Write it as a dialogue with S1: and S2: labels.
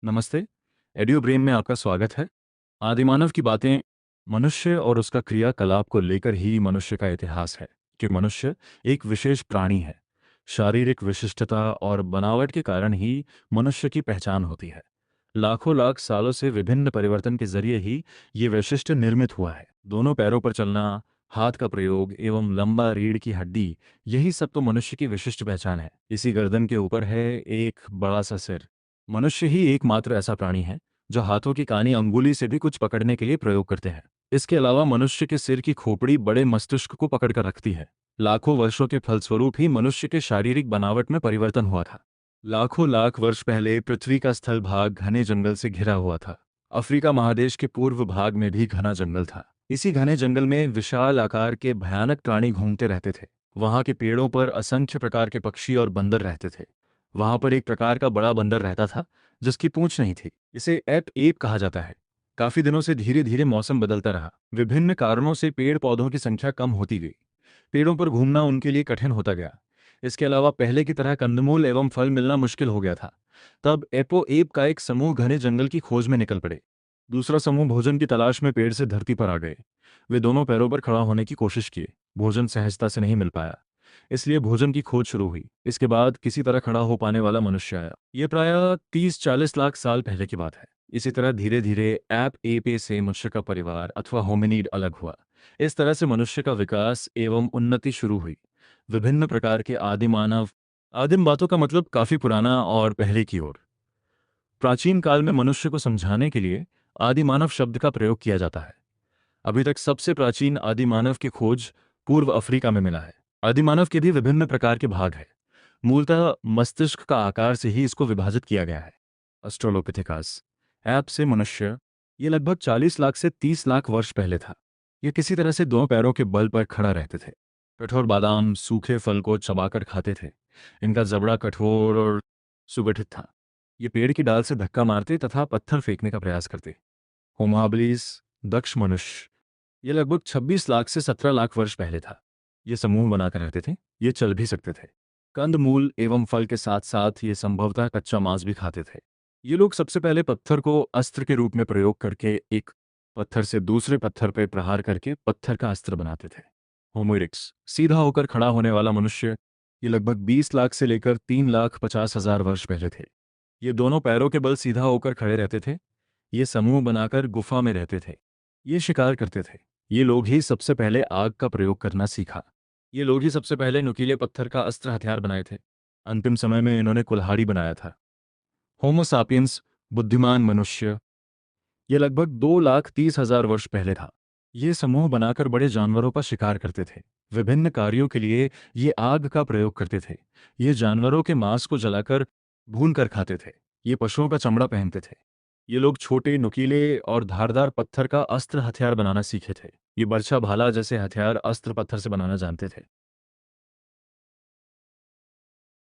S1: नमस्ते। Audio brain में आपका स्वागत है। आदिमानव की बातें मनुष्य और उसका क्रियाकलाप को लेकर ही मनुष्य का इतिहास है कि मनुष्य एक विशेष प्राणी है। शारीरिक विशिष्टता और बनावट के कारण ही मनुष्य की पहचान होती है। लाखों लाख सालों से विभिन्न परिवर्तन के जरिए ही ये वैशिष्ट निर्मित हुआ है। दोनों पैरों पर चलना, हाथ का प्रयोग एवं लंबा रीढ़ की हड्डी, यही सब तो मनुष्य की विशिष्ट पहचान है। इसी गर्दन के ऊपर है एक बड़ा सा सिर। मनुष्य ही एकमात्र ऐसा प्राणी है जो हाथों की कानी अंगुली से भी कुछ पकड़ने के लिए प्रयोग करते हैं। इसके अलावा मनुष्य के सिर की खोपड़ी बड़े मस्तिष्क को पकड़कर रखती है। लाखों वर्षों के फलस्वरूप ही मनुष्य के शारीरिक बनावट में परिवर्तन हुआ था। लाखों लाख वर्ष पहले पृथ्वी का स्थल भाग घने जंगल से घिरा हुआ था। अफ्रीका महादेश के पूर्व भाग में भी घना जंगल था। इसी घने जंगल में विशाल आकार के भयानक प्राणी घूमते रहते थे। वहां के पेड़ों पर असंख्य प्रकार के पक्षी और बंदर रहते थे। वहां पर एक प्रकार का बड़ा बंदर रहता था जिसकी पूंछ नहीं थी। इसे एप एप कहा जाता है। काफी दिनों से धीरे धीरे मौसम बदलता रहा। विभिन्न कारणों से पेड़ पौधों की संख्या कम होती गई। पेड़ों पर घूमना उनके लिए कठिन होता गया। इसके अलावा पहले की तरह कंदमूल एवं फल मिलना मुश्किल हो गया था। तब एपो एप का एक समूह घने जंगल की खोज में निकल पड़े। दूसरा समूह भोजन की तलाश में पेड़ से धरती पर आ गए। वे दोनों पैरों पर खड़ा होने की कोशिश किए। भोजन सहजता से नहीं मिल पाया, इसलिए भोजन की खोज शुरू हुई। इसके बाद किसी तरह खड़ा हो पाने वाला मनुष्य आया। ये प्राय 30-40 लाख साल पहले की बात है। इसी तरह धीरे धीरे ऐप एपे से मनुष्य का परिवार अथवा होमिनिड अलग हुआ। इस तरह से मनुष्य का विकास एवं उन्नति शुरू हुई। विभिन्न प्रकार के आदिम बातों का मतलब काफी पुराना और पहले की ओर। प्राचीन काल में मनुष्य को समझाने के लिए आदिमानव शब्द का प्रयोग किया जाता है। अभी तक सबसे प्राचीन आदिमानव की खोज पूर्व अफ्रीका में मिला है। आदिमानव के भी विभिन्न प्रकार के भाग हैं। मूलतः मस्तिष्क का आकार से ही इसको विभाजित किया गया है। ऑस्ट्रोलोपिथेकस ऐप से मनुष्य, ये लगभग 40 लाख से 30 लाख वर्ष पहले था। ये किसी तरह से दो पैरों के बल पर खड़ा रहते थे। कठोर बादाम, सूखे फल को चबाकर खाते थे। इनका जबड़ा कठोर और सुगठित था। ये पेड़ की डाल से धक्का मारते तथा पत्थर फेंकने का प्रयास करते। होमो हबिलिस दक्ष मनुष्य, ये लगभग 26 लाख से 17 लाख वर्ष पहले था। ये समूह बनाकर रहते थे। ये चल भी सकते थे। कंद मूल एवं फल के साथ साथ ये संभवतः कच्चा मांस भी खाते थे। ये लोग सबसे पहले पत्थर को अस्त्र के रूप में प्रयोग करके एक पत्थर से दूसरे पत्थर पर प्रहार करके पत्थर का अस्त्र बनाते थे। होमो इरेक्टस सीधा होकर खड़ा होने वाला मनुष्य, ये लगभग 20 लाख से लेकर 3,50,000 वर्ष पहले थे। ये दोनों पैरों के बल सीधा होकर खड़े रहते थे। ये समूह बनाकर गुफा में रहते थे। ये शिकार करते थे। ये लोग ही सबसे पहले आग का प्रयोग करना सीखा। ये लोग ही सबसे पहले नुकीले पत्थर का अस्त्र हथियार बनाए थे। अंतिम समय में इन्होंने कुल्हाड़ी बनाया था। होमो सापियंस बुद्धिमान मनुष्य, ये लगभग 2,30,000 वर्ष पहले था। ये समूह बनाकर बड़े जानवरों पर शिकार करते थे। विभिन्न कार्यों के लिए ये आग का प्रयोग करते थे। ये जानवरों के मांस को जलाकर भून कर खाते थे। ये पशुओं का चमड़ा पहनते थे। ये लोग छोटे नुकीले और धारदार पत्थर का अस्त्र हथियार बनाना सीखे थे। ये बर्छा भाला जैसे हथियार अस्त्र पत्थर से बनाना जानते थे।